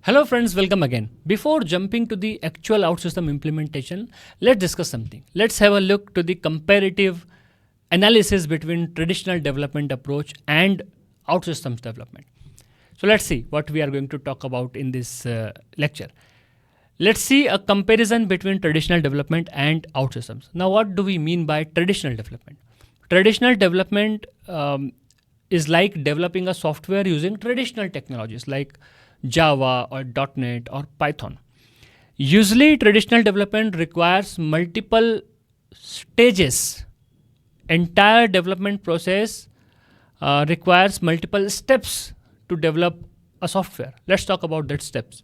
Hello friends, welcome again. Before jumping to the actual OutSystem implementation, let's discuss something. Let's have a look to the comparative analysis between traditional development approach and OutSystems development. So let's see what we are going to talk about in this lecture. Let's see a comparison between traditional development and OutSystems. Now what do we mean by traditional development? Traditional development is like developing a software using traditional technologies like Java or .NET or Python. Usually traditional development requires multiple stages. Entire development process requires multiple steps to develop a software. Let's talk about that steps.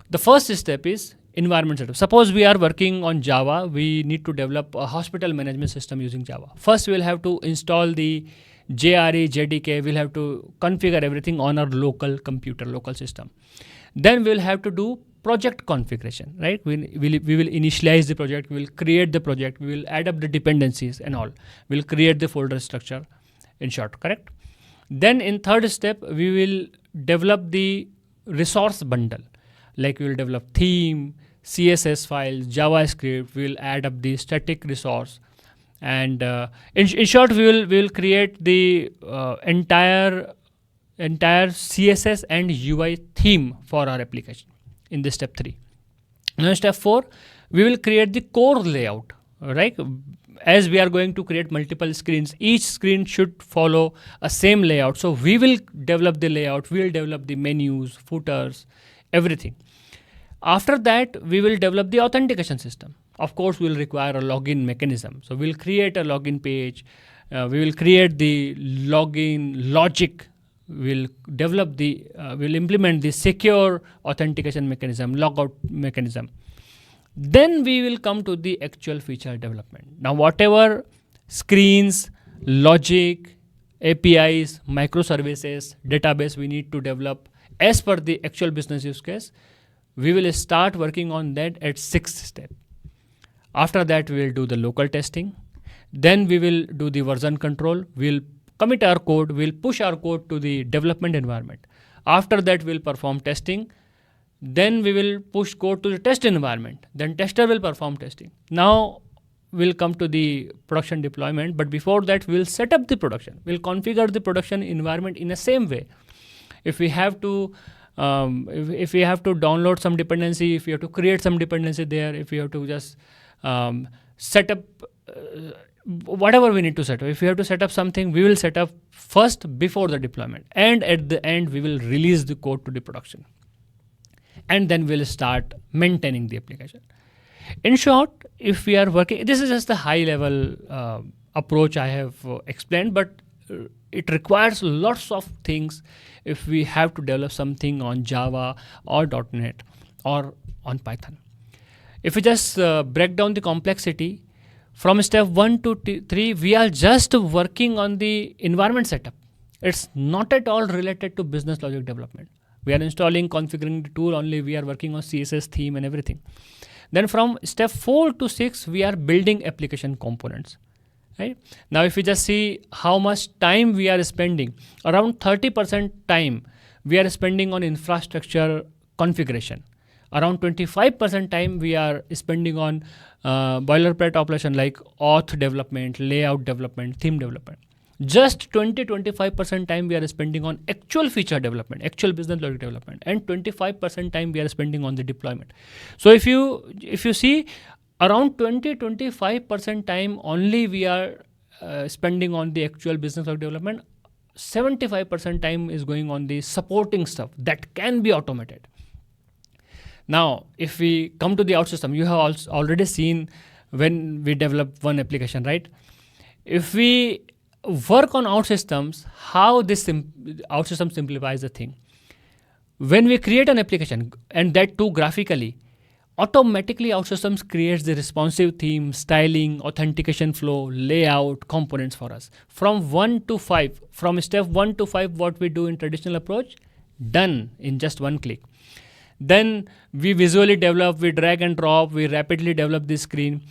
The first step is environment setup. Suppose we are working on Java, we need to develop a hospital management system using Java. First, we will have to install the JRE, JDK, we'll have to configure everything on our local computer, local system. Then we'll have to do project configuration, right? We will initialize the project, we will create the project, we will add up the dependencies and all. We'll create the folder structure, in short, correct? Then in third step, we will develop the resource bundle. Like we will develop theme, CSS files, JavaScript, we will add up the static resource. And in short, we will create the entire CSS and UI theme for our application in this step 3. Now step 4, we will create the core layout, right? As we are going to create multiple screens, each screen should follow a same layout. So we will develop the layout, we will develop the menus, footers, everything. After that, we will develop the authentication system. Of course, we will require a login mechanism. So we'll create a login page. We will create the login logic. We'll develop we'll implement the secure authentication mechanism, logout mechanism. Then we will come to the actual feature development. Now, whatever screens, logic, APIs, microservices, database we need to develop as per the actual business use case, we will start working on that at 6th step. After that, we will do the local testing. Then we will do the version control. We'll commit our code. We'll push our code to the development environment. After that, we'll perform testing. Then we will push code to the test environment. Then tester will perform testing. Now we'll come to the production deployment. But before that, we'll set up the production. We'll configure the production environment in the same way. If we have to if we have to download some dependency, if we have to create some dependency there, if we have to just set up whatever we need to set up. If we have to set up something, we will set up first before the deployment. And at the end, we will release the code to the production. And then we'll start maintaining the application. In short, if we are working, this is just the high level approach I have explained, but it requires lots of things if we have to develop something on Java or .NET or on Python. If we just break down the complexity, from step 1 to 3, we are just working on the environment setup. It's not at all related to business logic development. We are installing, configuring the tool only. We are working on CSS theme and everything. Then from step 4 to 6, we are building application components. Right? Now, if we just see how much time we are spending, around 30% time we are spending on infrastructure configuration. Around 25% time we are spending on boilerplate operation like auth development, layout development, theme development. Just 20-25% time we are spending on actual feature development, actual business logic development, and 25% time we are spending on the deployment. So if you see, around 20-25% time only we are spending on the actual business logic development. 75% time is going on the supporting stuff that can be automated. Now, if we come to the OutSystem, you have already seen when we develop one application, right? If we work on OutSystems, how this OutSystem simplifies the thing. When we create an application, and that too graphically, automatically OutSystems creates the responsive theme, styling, authentication flow, layout, components for us. From 1 to 5, from step 1 to 5, what we do in traditional approach, done in just one click. Then we visually develop, we drag and drop, we rapidly develop this screen.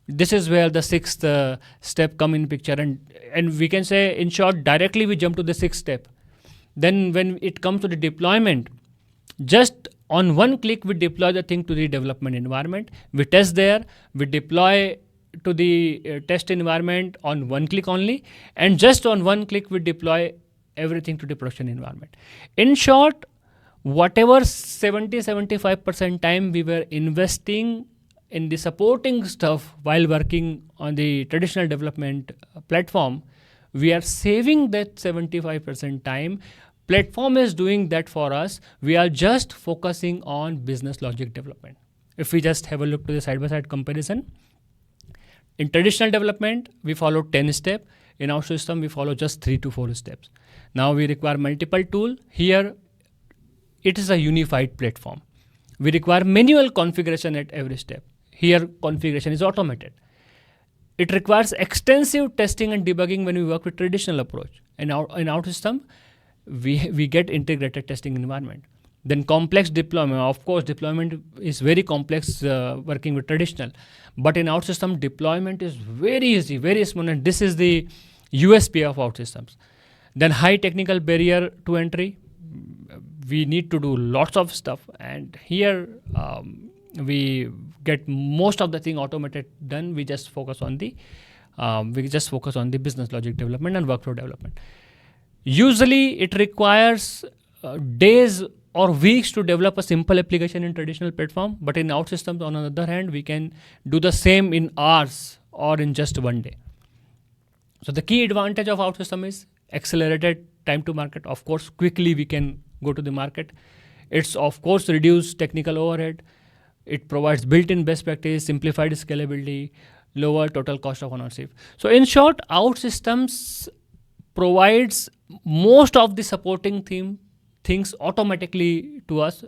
This is where the 6th step come in picture, and we can say, in short, directly we jump to the 6th step. Then when it comes to the deployment, just On one click, we deploy the thing to the development environment. We test there, we deploy to the test environment on one click only, and just on one click, we deploy everything to the production environment. In short, whatever 70-75% time we were investing in the supporting stuff while working on the traditional development platform, we are saving that 75% time. Platform is doing that for us. We are just focusing on business logic development. If we just have a look to the side-by-side comparison, in traditional development, we follow 10 steps. In our system, we follow just 3 to 4 steps. Now we require multiple tools. Here, it is a unified platform. We require manual configuration at every step. Here, configuration is automated. It requires extensive testing and debugging when we work with traditional approach. In our system, we get integrated testing environment. Then complex deployment. Of course, deployment is very complex working with traditional. But in OutSystems, deployment is very easy, very smooth. And this is the USP of OutSystems. Then high technical barrier to entry. We need to do lots of stuff. And here, we get most of the thing automated done. We just focus on the business logic development and workflow development. Usually, it requires days or weeks to develop a simple application in traditional platform. But in OutSystems, on the other hand, we can do the same in hours or in just one day. So the key advantage of OutSystems is accelerated time to market. Of course, quickly we can go to the market. It's of course reduced technical overhead. It provides built-in best practice, simplified scalability, lower total cost of ownership. So in short, OutSystems provides most of the supporting things automatically to us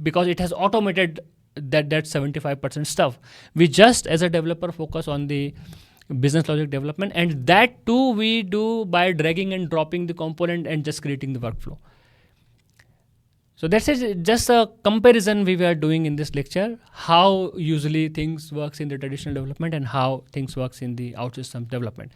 because it has automated that 75% stuff. We just as a developer focus on the business logic development, and that too we do by dragging and dropping the component and just creating the workflow. So that's just a comparison we were doing in this lecture, how usually things works in the traditional development and how things works in the OutSystems development.